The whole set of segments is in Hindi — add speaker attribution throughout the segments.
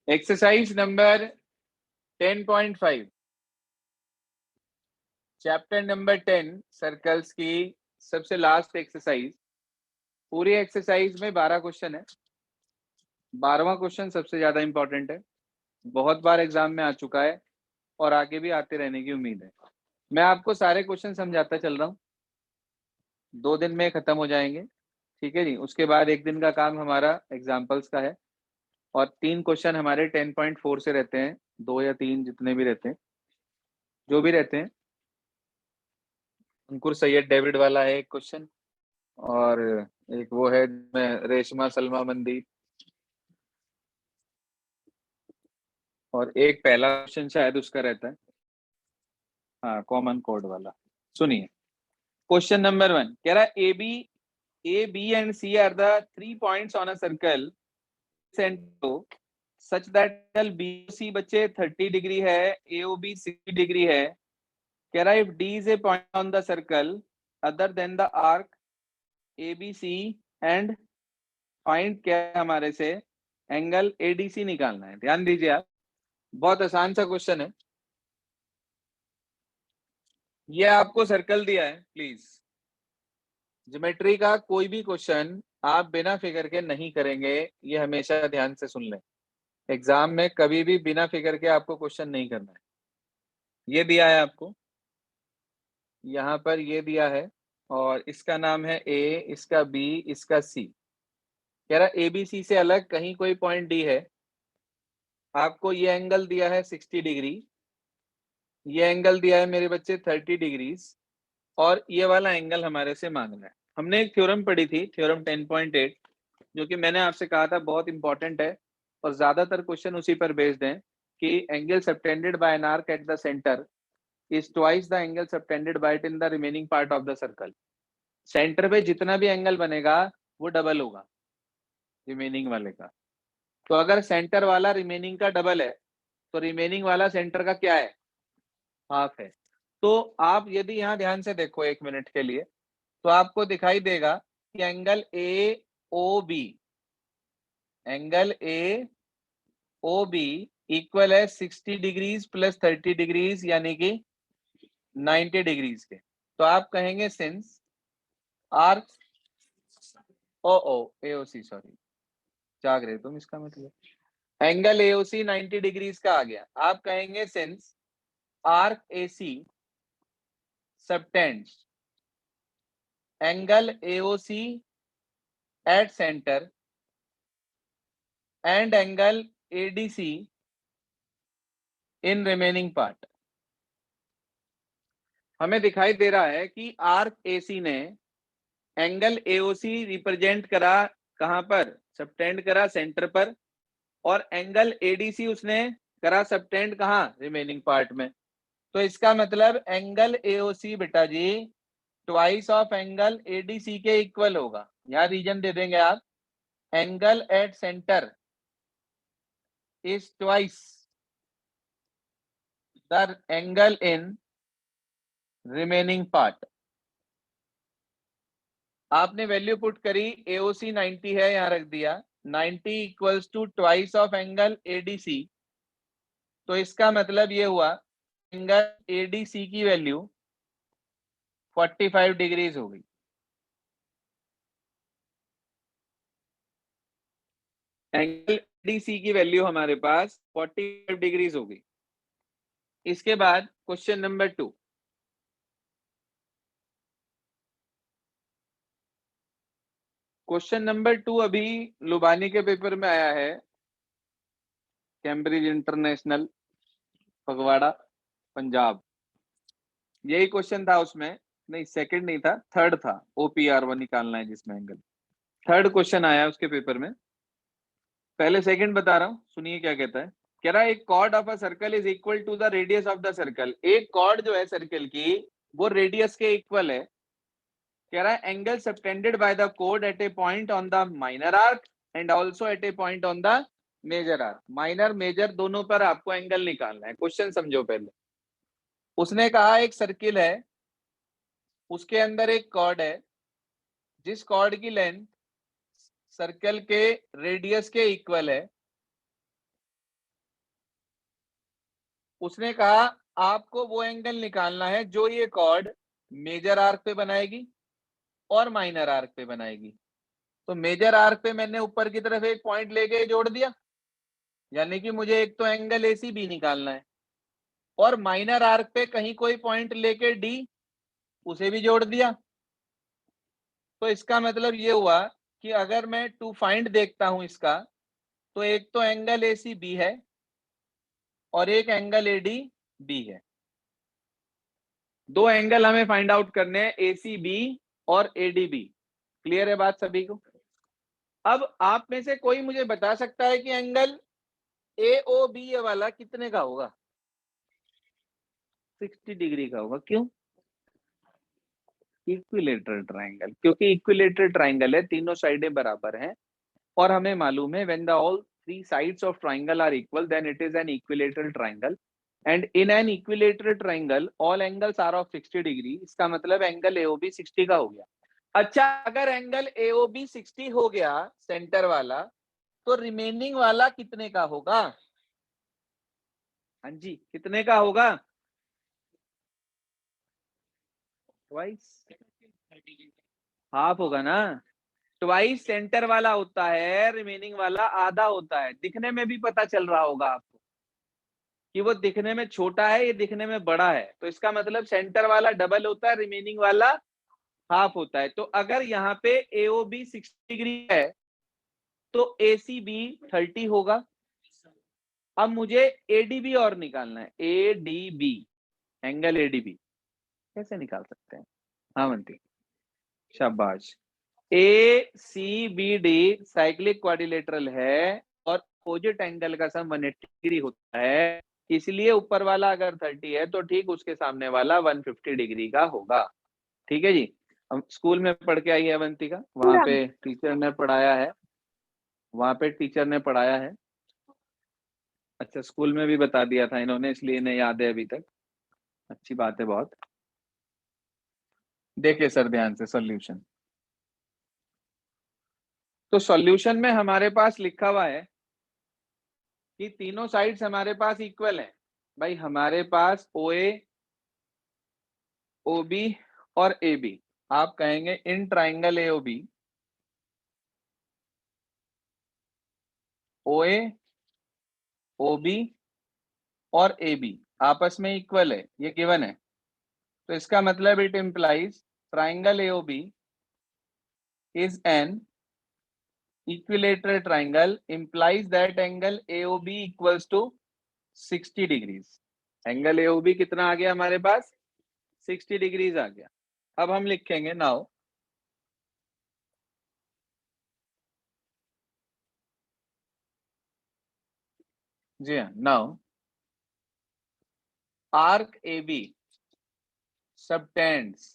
Speaker 1: Exercise number 10.5 chapter number 10 circles की सबसे लास्ट एक्सरसाइज। पूरी एक्सरसाइज में 12 क्वेश्चन है। 12वां क्वेश्चन सबसे ज्यादा इंपॉर्टेंट है, बहुत बार एग्जाम में आ चुका है और आगे भी आते रहने की उम्मीद है। मैं आपको सारे क्वेश्चन समझाता चल रहा हूँ, 2 दिन में खत्म हो जाएंगे, ठीक है जी। उसके बाद 1 दिन का काम हमारा एग्जाम्पल्स का है और 3 क्वेश्चन हमारे 10.4 से रहते हैं, 2 या 3 जितने भी रहते हैं, जो भी रहते हैं। अंकुर सैयद डेविड वाला है एक क्वेश्चन, और एक वो है रेशमा सलमा मंदीप, और एक पहला क्वेश्चन शायद उसका रहता है, हाँ, कॉमन कोड वाला। सुनिए, क्वेश्चन नंबर 1 कह रहा है A B and C are the 3 points on a circle such that angle B C बच्चे 30 डिग्री है, एओ बी 60 डिग्री है। कह रहा है if D is a point on the circle other than the arc A B C and find, क्या है हमारे से एंगल एडीसी निकालना है। ध्यान दीजिए आप, बहुत आसान सा क्वेश्चन है। ये आपको सर्कल दिया है, प्लीज ज्योमेट्री का कोई भी क्वेश्चन आप बिना फिगर के नहीं करेंगे, ये हमेशा ध्यान से सुन लें। एग्जाम में कभी भी बिना फिगर के आपको क्वेश्चन नहीं करना है। ये दिया है आपको, यहाँ पर ये दिया है, और इसका नाम है ए, इसका बी, इसका सी। कह रहा ए बी सी से अलग कहीं कोई पॉइंट डी है। आपको ये एंगल दिया है 60 डिग्री, ये एंगल दिया है मेरे बच्चे 30 डिग्रीज, और ये वाला एंगल हमारे से मांगना है। हमने एक थ्योरम पढ़ी थी, थ्योरम 10.8, जो कि मैंने आपसे कहा था बहुत इंपॉर्टेंट है, और ज्यादातर क्वेश्चन उसी पर बेस्ड हैं कि angle subtended bye an arc at the centre is twice the angle subtended bye it in the remaining part of the circle. Centre पे जितना भी एंगल बनेगा वो डबल होगा रिमेनिंग वाले का। तो अगर सेंटर वाला रिमेनिंग का डबल है तो रिमेनिंग वाला सेंटर का क्या है, हाफ है। तो आप यदि यहाँ ध्यान से देखो 1 मिनट के लिए, तो आपको दिखाई देगा कि angle A O B, angle A O B equal है 60 डिग्रीज प्लस 30 डिग्रीज, यानी कि 90 डिग्रीज के। तो आप कहेंगे सिंस आर्क ओ एओसी, सॉरी जाग रहे तुम, इसका मतलब एंगल एओसी 90 डिग्रीज का आ गया। आप कहेंगे since arc AC subtends angle AOC at centre and angle ADC in remaining part. हमें दिखाई दे रहा है कि आर्क एसी ने एंगल एओसी रिप्रेजेंट करा कहां पर, सबटेंड करा सेंटर पर, और एंगल एडीसी उसने करा सबटेंड कहां, रिमेनिंग पार्ट में। तो इसका मतलब एंगल एओसी बेटा जी ट्वाइस ऑफ एंगल एडीसी के इक्वल होगा। यहां रीजन दे देंगे आप, angle at centre is twice the angle in remaining part. आपने वैल्यू पुट करी, एओसी 90 है, यहां रख दिया, 90 equals to twice of angle ADC. तो इसका मतलब ये हुआ एंगल एडीसी की वैल्यू 45 डिग्रीज हो गई। एंगल एडीसी की वैल्यू हमारे पास 45 डिग्रीज हो गई। इसके बाद क्वेश्चन नंबर 2, क्वेश्चन नंबर 2 अभी लुबानी के पेपर में आया है, कैम्ब्रिज इंटरनेशनल फगवाड़ा पंजाब। यही क्वेश्चन था उसमें, नहीं सेकंड नहीं था, थर्ड था। OPR1 निकालना है जिसमें एंगल, थर्ड क्वेश्चन आया उसके पेपर में। पहले सेकंड बता रहा हूं, सुनिए क्या कहता है। कह रहा है एक chord of a circle is equal to the radius of the circle. एक कॉर्ड जो है सर्कल की वो रेडियस के इक्वल है। कह रहा है एंगल सबटेंडेड बाय द कोड at a point on the minor arc and also at a point on the major arc. Minor major दोनों पर आपको एंगल निकालना है। क्वेश्चन समझो पहले। उसने कहा एक सर्किल है, उसके अंदर एक कॉर्ड है, जिस कॉर्ड की लेंथ सर्कल के रेडियस के इक्वल है, उसने कहा आपको वो एंगल निकालना है जो ये कॉर्ड मेजर आर्क पे बनाएगी और माइनर आर्क पे बनाएगी। तो मेजर आर्क पे मैंने ऊपर की तरफ एक पॉइंट लेके जोड़ दिया, यानी कि मुझे एक तो एंगल एसीबी निकालना है, और माइनर आर्क पे कहीं कोई पॉइंट लेके डी, उसे भी जोड़ दिया। तो इसका मतलब ये हुआ कि अगर मैं टू फाइंड देखता हूं इसका, तो एक तो एंगल एसी बी है और एक एंगल एडी बी है। दो एंगल हमें फाइंड आउट करने हैं, एसी बी और एडी बी। क्लियर है बात सभी को? अब आप में से कोई मुझे बता सकता है कि एंगल एओ बी ये वाला कितने का होगा? 60 डिग्री का होगा। क्यों? इक्विलेटरल ट्राइंगल, क्योंकि इक्विलेटरल ट्राइंगल है, तीनों साइडें बराबर हैं, और हमें मालूम है when the all three sides of triangle are equal then it is an equilateral triangle, and in an equilateral triangle all angles are of 60 degree. इसका मतलब एंगल एओबी 60 का हो गया। अच्छा, अगर एंगल एओबी 60 हो गया सेंटर वाला, तो रिमेनिंग वाला कितने का होगा? हाँ जी, कितने का होगा? ट्वाइस, हाफ होगा ना। ट्वाइस सेंटर वाला होता है, रिमेनिंग वाला आधा होता है। दिखने में भी पता चल रहा होगा आपको कि वो दिखने में छोटा है, ये दिखने में बड़ा है। तो इसका मतलब सेंटर वाला डबल होता है, रिमेनिंग वाला हाफ होता है। तो अगर यहाँ पे एओबी 60 डिग्री है तो एसीबी 30 होगा। अब मुझे एडीबी और निकालना है, एडीबी, एंगल एडीबी कैसे निकाल सकते हैं? हाँ मंती, शाबाश। A C B D cyclic quadrilateral है और अपोजिट एंगल का सम 180 डिग्री होता है, इसलिए ऊपर वाला अगर 30 है तो ठीक उसके सामने वाला 150 डिग्री का होगा। ठीक है जी। हम स्कूल में पढ़ के आई है अवंतिका, वहां पे टीचर ने पढ़ाया है, वहां पे टीचर ने पढ़ाया है। अच्छा, स्कूल में भी बता दिया था इन्होंने, इसलिए इन्हें याद है अभी तक। अच्छी बात है बहुत। देखिए सर ध्यान से सॉल्यूशन। तो सॉल्यूशन में हमारे पास लिखा हुआ है कि तीनों साइड्स हमारे पास इक्वल हैं। भाई हमारे पास ओ ए, ओ बी और ए बी। आप कहेंगे in triangle A O B, O A, O B और ए बी आपस में इक्वल है, ये गिवन है। तो इसका मतलब it implies triangle A O B is an equilateral triangle, implies that angle AOB equals to 60 degrees। Angle AOB कितना आ गया हमारे पास? 60 डिग्रीज आ गया। अब हम लिखेंगे नाउ जी हाँ, now arc AB subtends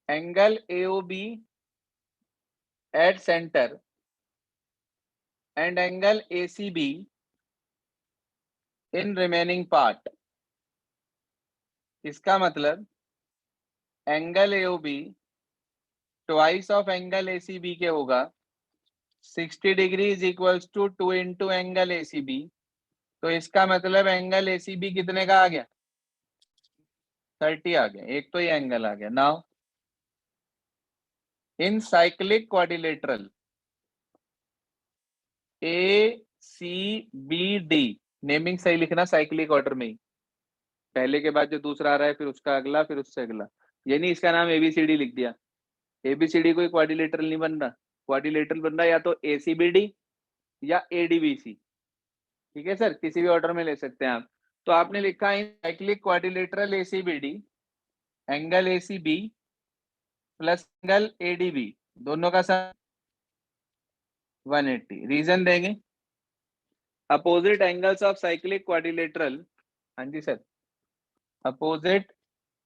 Speaker 1: angle AOB at center and angle ACB in remaining part। इसका मतलब angle AOB twice of angle ACB के होगा। 60 degree is equals to 2 into angle ACB। तो इसका मतलब एंगल एसीबी कितने का आ गया? 30 आ गया। एक तो ये एंगल आ गया। Now in cyclic quadrilateral A C B D, naming सही लिखना साइक्लिक ऑर्डर में ही, पहले के बाद जो दूसरा आ रहा है फिर उसका अगला फिर उससे अगला, ये नहीं इसका नाम एबीसीडी लिख दिया। एबीसीडी कोई क्वाड्रिलेटरल नहीं बन रहा, क्वाड्रिलेटरल बन रहा या तो एसीबीडी या एडीबीसी। ठीक है सर, किसी भी ऑर्डर में ले सकते हैं आप। तो आपने लिखा in cyclic quadrilateral ACBD angle ACB plus angle ADB दोनों का सम 180। रीजन देंगे, opposite angles of cyclic quadrilateral, हाँ जी sir, opposite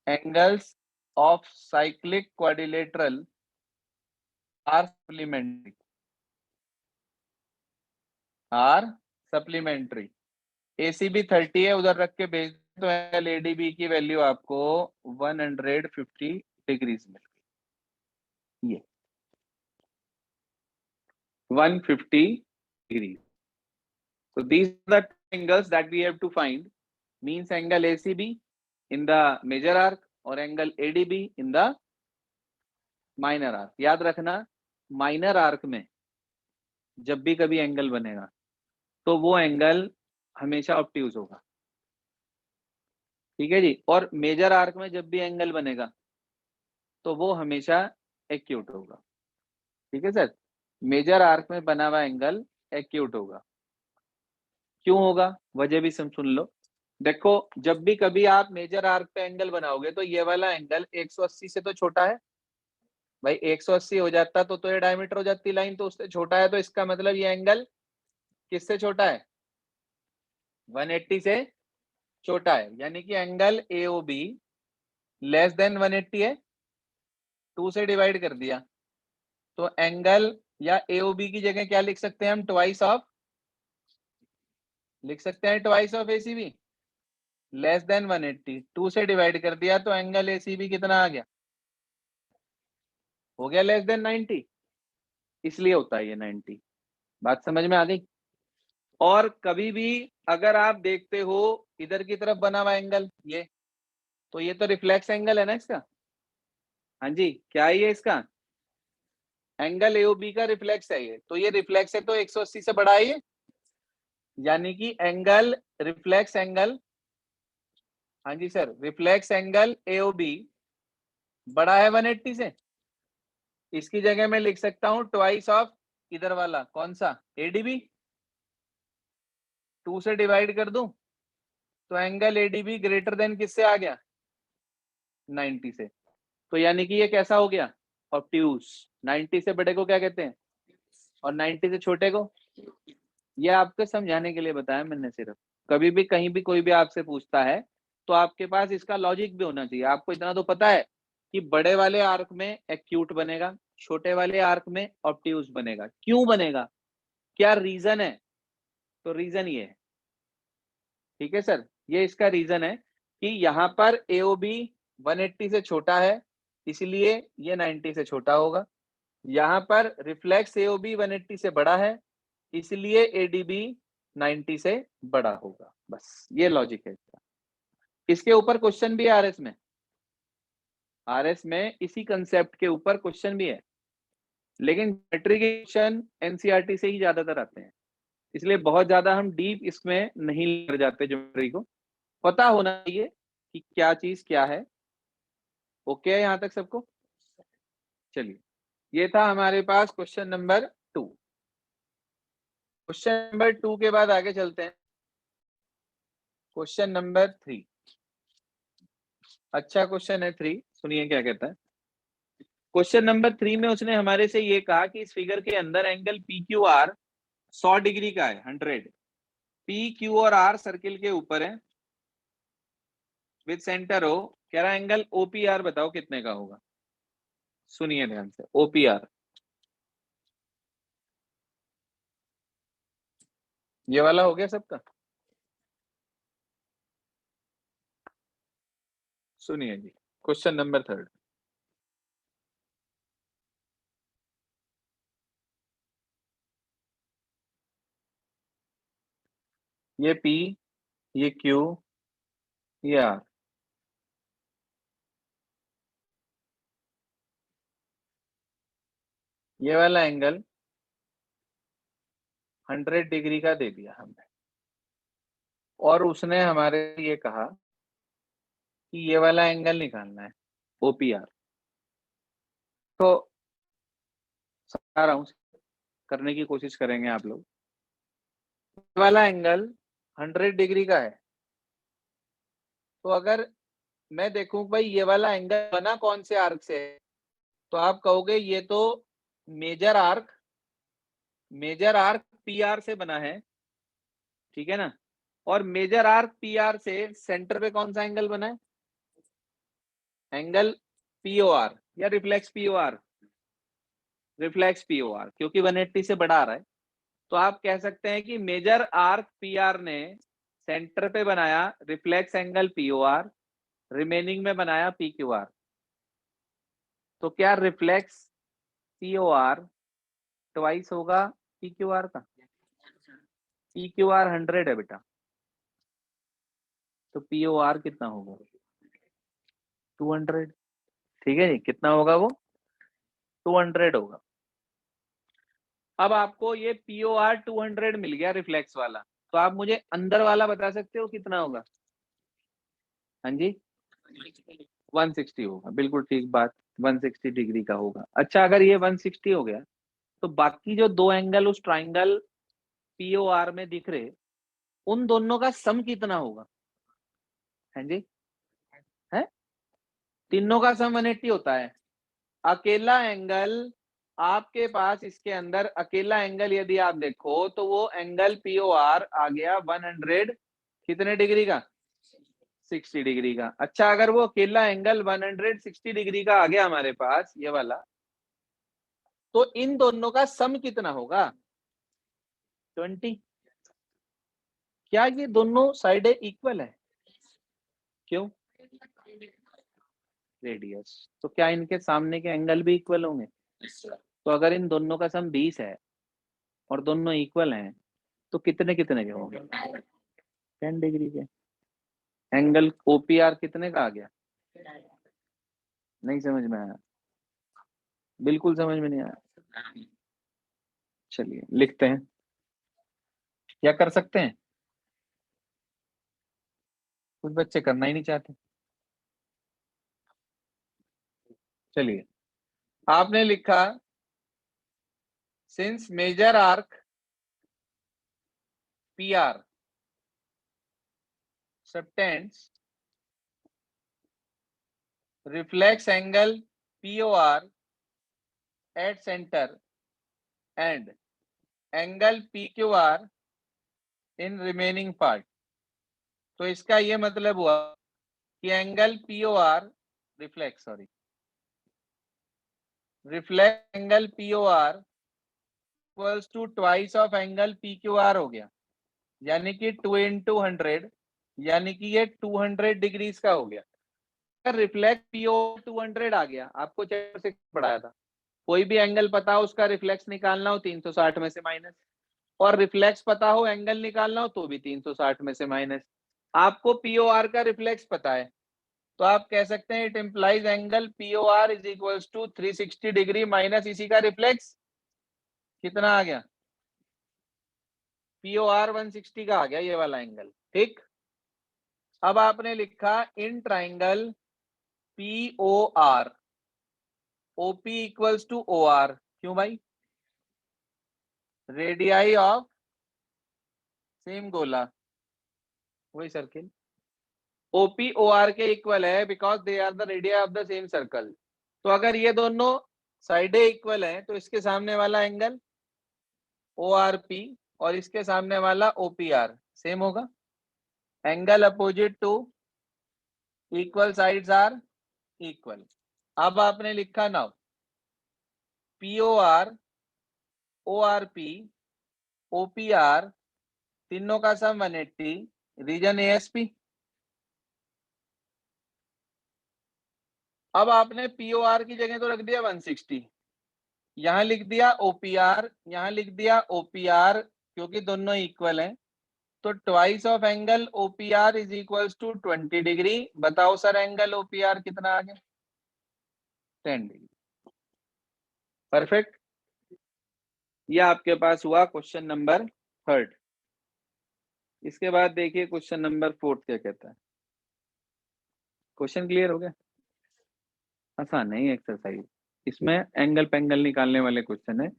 Speaker 1: angles of cyclic quadrilateral are supplementary, are supplementary. ACB 30 है, उधर रख के भेज तो एंगल एडीबी की वैल्यू आपको 150 डिग्रीज मिल गई, ये 150 degree. So these are the angles that we have to find means angle ACB in the major arc और angle ADB in the minor arc. याद रखना minor arc में जब भी कभी एंगल बनेगा तो वो एंगल हमेशा ऑब्ट्यूज होगा, ठीक है जी। और मेजर आर्क में जब भी एंगल बनेगा तो वो हमेशा एक्यूट होगा, ठीक है सर। मेजर आर्क में बना हुआ एंगल एक्यूट होगा। क्यों होगा, वजह भी सुन लो। देखो जब भी कभी आप मेजर आर्क पे एंगल बनाओगे तो ये वाला एंगल 180 से तो छोटा है भाई, 180 हो जाता तो ये डायमीटर हो जाती लाइन, तो उससे छोटा है, तो इसका मतलब ये एंगल किससे छोटा है, 180 से छोटा है, यानी कि एंगल AOB लेस देन 180 है, 2 से डिवाइड कर दिया तो एंगल या AOB की जगह क्या लिख सकते हैं हम, ट्वाइस ऑफ, लिख सकते हैं twice of ACB less than 180, 2 से डिवाइड कर दिया तो एंगल ACB कितना आ गया, हो गया लेस देन 90, इसलिए होता है ये 90। बात समझ में आ गई। और कभी भी अगर आप देखते हो इधर की तरफ बना हुआ एंगल ये, तो ये तो रिफ्लेक्स एंगल है ना इसका, हाँ जी क्या है ये, इसका एंगल AOB का रिफ्लेक्स है ये, तो ये रिफ्लेक्स है तो 180 से बड़ा है ये, यानी कि एंगल रिफ्लेक्स एंगल, हाँ जी सर, रिफ्लेक्स एंगल AOB बड़ा है 180 से, इसकी जगह मैं लिख सकता हूं ट्वाइस ऑफ इधर वाला कौन सा, ADB, 2 से डिवाइड कर दूं तो एंगल ADB ग्रेटर देन किससे आ गया, 90 से, तो यानी कि ये कैसा हो गया, ऑब्ट्यूज। 90 से बड़े को क्या कहते हैं और 90 से छोटे को, ये आपको समझाने के लिए बताया मैंने सिर्फ। कभी भी कहीं भी कोई भी आपसे पूछता है तो आपके पास इसका लॉजिक भी होना चाहिए। आपको इतना तो पता है कि बड़े वाले आर्क में एक्यूट बनेगा, छोटे वाले आर्क में ऑब्ट्यूज बनेगा। क्यों बनेगा, क्या रीजन है, तो रीजन ये है, ठीक है सर, ये इसका रीजन है कि यहाँ पर AOB 180 से छोटा है इसलिए ये 90 से छोटा होगा, यहाँ पर रिफ्लेक्स AOB 180 से बड़ा है इसलिए ADB 90 से बड़ा होगा। बस ये लॉजिक है इसका। इसके ऊपर क्वेश्चन भी है RS में इसी कंसेप्ट के ऊपर क्वेश्चन भी है, लेकिन ज्योमेट्री के क्वेश्चन NCERT से ही ज्यादातर आते हैं, इसलिए बहुत ज्यादा हम डीप इसमें नहीं ले जाते। ज्योमेट्री को पता होना चाहिए कि क्या चीज क्या है। ओके है यहाँ तक सबको, चलिए ये था हमारे पास क्वेश्चन नंबर 2। क्वेश्चन नंबर 2 के बाद आगे चलते हैं क्वेश्चन नंबर 3। अच्छा क्वेश्चन है 3, सुनिए क्या कहता है। क्वेश्चन नंबर 3 में उसने हमारे से ये कहा कि इस फिगर के अंदर एंगल PQR 100 डिग्री का है, 100, PQ और R सर्किल के ऊपर है विद सेंटर O, कह रहा एंगल OPR बताओ कितने का होगा। सुनिए ध्यान से, OPR ये वाला हो गया सबका, सुनिए जी क्वेश्चन नंबर 3। ये P, ये Q, ये R, ये वाला एंगल 100 डिग्री का दे दिया हमने, और उसने हमारे ये कहा कि ये वाला एंगल निकालना है OPR। तो समझा रहा हूं, करने की कोशिश करेंगे आप लोग। ये वाला एंगल 100 डिग्री का है, तो अगर मैं देखूं भाई ये वाला एंगल बना कौन से आर्क से है, तो आप कहोगे ये तो मेजर आर्क PR से बना है, ठीक है ना। और मेजर आर्क PR से सेंटर पे कौन सा एंगल बना है, एंगल POR या रिफ्लेक्स POR, रिफ्लेक्स POR, क्योंकि 180 से बड़ा आ रहा है। तो आप कह सकते हैं कि मेजर आर्क PR ने सेंटर पे बनाया रिफ्लेक्स एंगल POR, रिमेनिंग में बनाया PQR। तो क्या रिफ्लेक्स POR ट्वाइस होगा PQR का, PQR 100 है बेटा, तो POR कितना होगा? 200। ठीक है जी, कितना होगा वो? 200 होगा। अब आपको ये POR 200 मिल गया रिफ्लेक्स वाला, तो आप मुझे अंदर वाला बता सकते हो कितना होगा? हाँ जी, 160 होगा, बिल्कुल ठीक बात, 160 डिग्री का होगा। अच्छा, अगर ये 160 हो गया तो बाकी जो दो एंगल उस ट्राइंगल POR में दिख रहे, उन दोनों का सम कितना होगा? हाँ जी, है तीनों का सम 180 होता है। अकेला एंगल आपके पास इसके अंदर, अकेला एंगल यदि आप देखो तो वो एंगल POR आ गया 100 कितने डिग्री का? 60 डिग्री का। अच्छा, अगर वो अकेला एंगल 160 डिग्री का आ गया हमारे पास ये वाला, तो इन दोनों का सम कितना होगा? 20। क्या ये दोनों साइडें इक्वल है? क्यों? रेडियस। तो क्या इनके सामने के एंगल भी इक्वल होंगे? तो अगर इन दोनों का सम 20 है और दोनों इक्वल हैं, तो कितने कितने के होंगे? 10 डिग्री के। एंगल OPR कितने का आ गया? नहीं समझ में आया? बिल्कुल समझ में नहीं आया। चलिए लिखते हैं, क्या कर सकते हैं? कुछ बच्चे करना ही नहीं चाहते। चलिए, आपने लिखा since major arc PR subtends reflex angle POR at center and angle PQR in remaining part। तो इसका ये मतलब हुआ कि angle POR reflex angle POR equals to twice of angle PQR हो गया, यानी कि 2 into 100, यानी कि ये 200 डिग्रीज का हो गया। अगर रिफ्लेक्स POR 200 आ गया, आपको चैप्टर से पढ़ाया था, कोई भी एंगल पता हो उसका रिफ्लेक्स निकालना हो 360 में से माइनस, और रिफ्लेक्स पता हो एंगल निकालना हो तो भी 360 में से माइनस। आपको POR का रिफ्लेक्स पता है, तो आप कह सकते हैं it implies angle POR is equals to 360 degree minus इसी का रिफ्लेक्स कितना आ गया? POR 160 का आ गया ये वाला एंगल। ठीक, अब आपने लिखा in triangle POR OP equals to OR। क्यों भाई? रेडियाई ऑफ सेम गोला, वही सर्किल। OP OR के इक्वल है because they are the radii of the same circle. तो अगर ये दोनों साइडें इक्वल हैं तो इसके सामने वाला एंगल ORP और इसके सामने वाला OPR सेम होगा। Angle opposite to equal sides are equal. अब आपने लिखा नाउ POR ORP OPR तीनों का सम 180, रीजन ASP। अब आपने POR की जगह तो रख दिया 160, यहां लिख दिया OPR, यहां लिख दिया OPR, क्योंकि दोनों इक्वल हैं। तो twice of angle OPR is equals to 20 degree. बताओ सर एंगल OPR कितना आ गया? 10 डिग्री। परफेक्ट। ये आपके पास हुआ क्वेश्चन नंबर 3। इसके बाद देखिए क्वेश्चन नंबर 4 क्या कहता है। क्वेश्चन क्लियर हो गया? आसान नहीं एक्सरसाइज, इसमें एंगल पेंगल निकालने वाले क्वेश्चन है,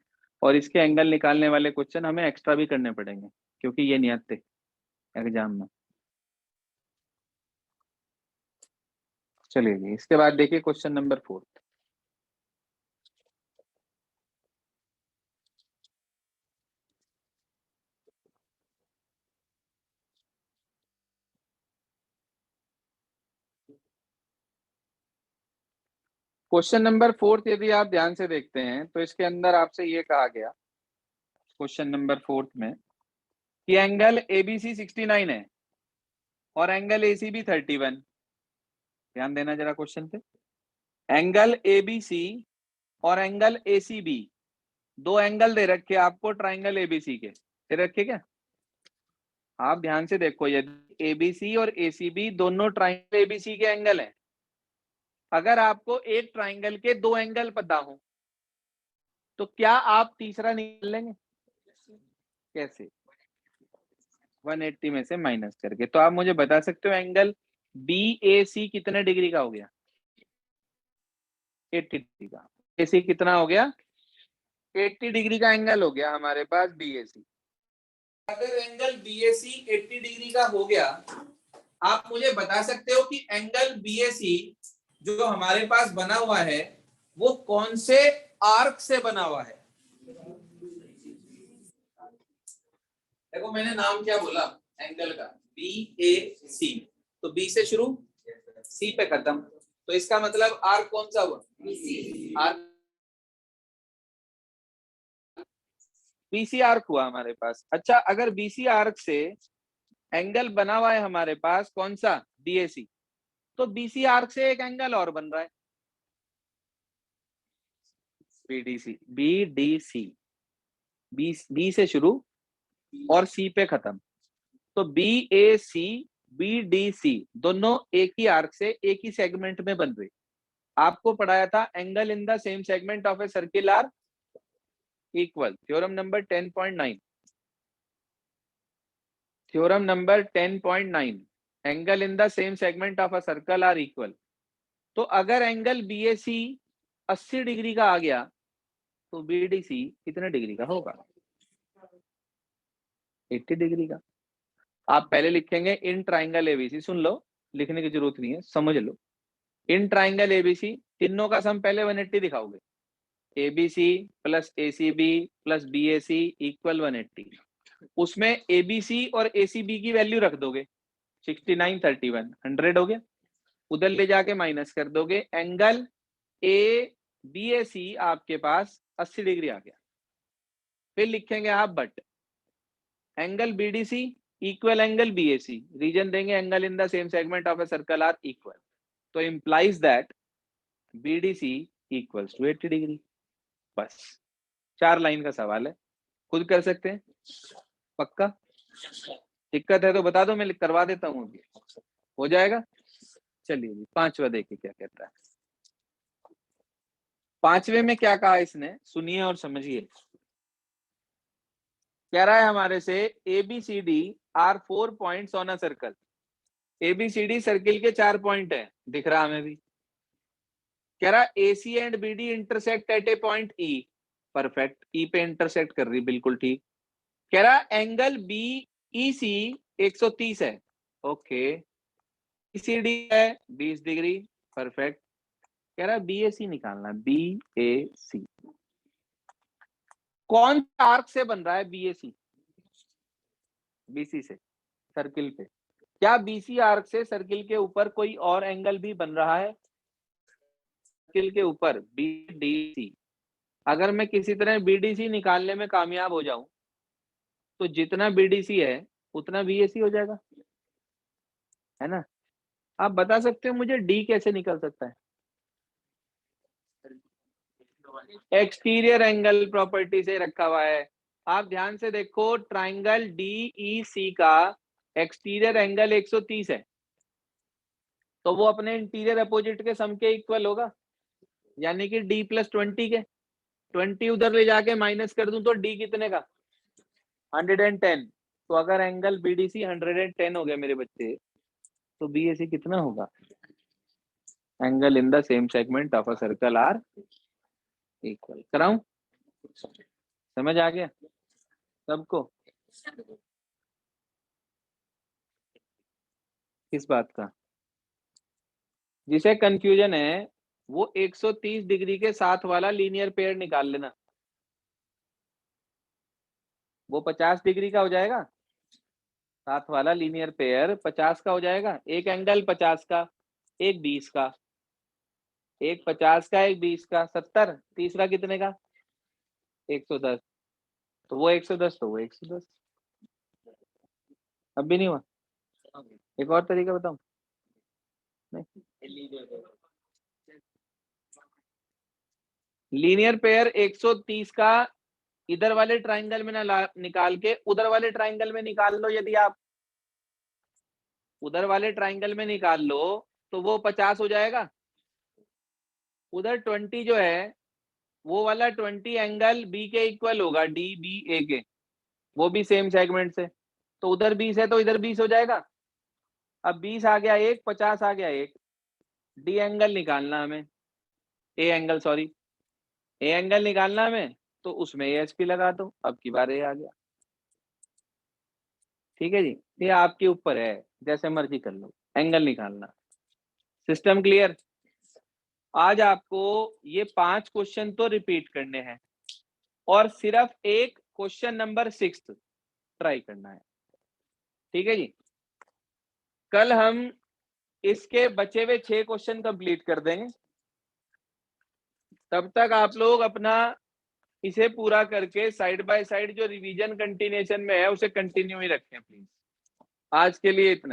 Speaker 1: और इसके एंगल निकालने वाले क्वेश्चन हमें एक्स्ट्रा भी करने पड़ेंगे क्योंकि ये नहीं आते एग्जाम में। चलिए जी, इसके बाद देखिए क्वेश्चन नंबर 4। क्वेश्चन नंबर 4 यदि आप ध्यान से देखते हैं तो इसके अंदर आपसे ये कहा गया क्वेश्चन नंबर 4 में कि एंगल ABC 69 है और एंगल ACB 31। ध्यान देना जरा क्वेश्चन पे। एंगल ABC और एंगल ACB दो एंगल दे रखे आपको ट्राइंगल ABC के, दे रखे क्या? आप ध्यान से देखो, यदि एबीसी और एसीबी दोनों ट्राइंगल एबीसी के एंगल हैं, अगर आपको एक ट्राइंगल के दो एंगल पता हो तो क्या आप तीसरा निकाल लेंगे? कैसे? 180 में से माइनस करके। तो आप मुझे बता सकते हो एंगल BAC कितने डिग्री का हो गया? 80 डिग्री का। AC कितना हो गया? 80 डिग्री का एंगल हो गया हमारे पास BAC। अगर एंगल BAC 80 डिग्री का हो गया, आप मुझे बता सकते हो कि एंगल BAC जो हमारे पास बना हुआ है वो कौन से आर्क से बना हुआ है? देखो मैंने नाम क्या बोला एंगल का, BAC। तो B से शुरू, C पे खत्म, तो इसका मतलब आर्क कौन सा हुआ? आर्क BC आर्क हुआ हमारे पास। अच्छा, अगर BC आर्क से एंगल बना हुआ है हमारे पास कौन सा? BAC। तो BC आर्क से एक एंगल और बन रहा है, BDC। B से शुरू और C पे खत्म, तो BAC BDC दोनों एक ही आर्क से एक ही सेगमेंट में बन रहे। आपको पढ़ाया था angle in the same segment of a circle are equal, theorem number 10.9। Theorem number 10.9, angle in the same segment of a circle are equal. तो अगर एंगल BAC 80 डिग्री का आ गया तो BDC कितने डिग्री का होगा? 80 डिग्री का। आप पहले लिखेंगे इन ट्राइंगल ABC, सुन लो, लिखने की जरूरत नहीं है, समझ लो। इन ट्राइंगल ABC तीनों का सम पहले 180 दिखाओगे, ABC plus ACB plus BAC equal 180। उसमें ABC और ACB की वैल्यू रख दोगे, 69 31 100 हो गया। उधर ले जाके माइनस कर दोगे, एंगल ABAC आपके पास 80 डिग्री आ गया। फिर लिखेंगे आप but angle BDC equal angle BAC, reason देंगे angle in the same segment of a circle are equal, तो implies that BDC equals to 80 degree. बस 4 लाइन का सवाल है, खुद कर सकते हैं। पक्का? दिक्कत है तो बता दो, मैं करवा देता हूँ, हो जाएगा। चलिए जी, पांचवा देखिए क्या कहता है। पांचवे में क्या कहा इसने, सुनिए और समझिए। कह रहा है हमारे से ABCD are 4 points on a circle. ABCD circle के 4 पॉइंट है, दिख रहा हमें भी। कह रहा AC and BD intersect at a point E, perfect, E पे इंटरसेक्ट कर रही, बिल्कुल ठीक। कह रहा एंगल BEC 130 है, ओके। BCD है 20 डिग्री, परफेक्ट। कह रहा BAC निकालना, BAC कौन सा आर्क से बन रहा है? BAC BC से सर्किल पे। क्या BC आर्क से सर्किल के ऊपर कोई और एंगल भी बन रहा है? सर्किल के ऊपर BDC, अगर मैं किसी तरह BDC निकालने में कामयाब हो जाऊं तो जितना BDC है उतना BAC हो जाएगा, है ना? आप बता सकते हो मुझे D कैसे निकल सकता है? एक्सटीरियर एंगल प्रॉपर्टी से रखा हुआ है। आप ध्यान से देखो, ट्राइंगल DEC का एक्सटीरियर एंगल 130 है, तो वो अपने इंटीरियर अपोजिट के सम के इक्वल होगा, यानी कि D प्लस 20 के। 20 उधर ले जाके माइनस कर दूं तो D कितने का? 110। तो अगर एंगल BDC 110 हो गया मेरे बच्चे, तो BAC कितना होगा? Angle in the same segment of a circle are equal. कराऊं? समझ आ गया सबको? किस बात का? जिसे कंफ्यूजन है वो 130 डिग्री के साथ वाला लीनियर पेयर निकाल लेना, वो 50 डिग्री का हो जाएगा। साथ वाला लीनियर पेयर 50 का हो जाएगा, एक एंगल 50 का, एक 20 का, एक 50 का, एक 20 का, 70। तीसरा कितने का? 110। तो वो 110, तो वो 110। अब भी नहीं हुआ? एक और तरीका बताऊं? लीनियर पेयर 130 का इधर वाले ट्राइंगल में ना निकाल के उधर वाले ट्राइंगल में निकाल लो, यदि आप उधर वाले ट्राइंगल में निकाल लो तो वो 50 हो जाएगा। उधर 20 जो है वो वाला 20 एंगल बी के इक्वल होगा, डी बी ए के, वो भी सेम सेगमेंट से, तो उधर 20 है तो इधर 20 हो जाएगा। अब 20 आ गया एक, 50 आ गया एक, डी एंगल निकालना हमें, A angle sorry, A angle निकालना हमें, तो उसमें एएचपी लगा दो, अब की बार ए आ गया। ठीक है जी, ये आपके ऊपर है, जैसे मर्जी कर लो, एंगल निकालना। System clear? आज आपको ये 5 क्वेश्चन तो रिपीट करने हैं और सिर्फ एक क्वेश्चन नंबर 6 ट्राई करना है। ठीक है जी, कल हम इसके बचे हुए 6 क्वेश्चन कंप्लीट कर देंगे। तब तक आप लोग अपना इसे पूरा करके साइड बाय साइड जो रिवीजन कंटिन्यूएशन में है उसे कंटिन्यू ही रखें प्लीज। आज के लिए इतना।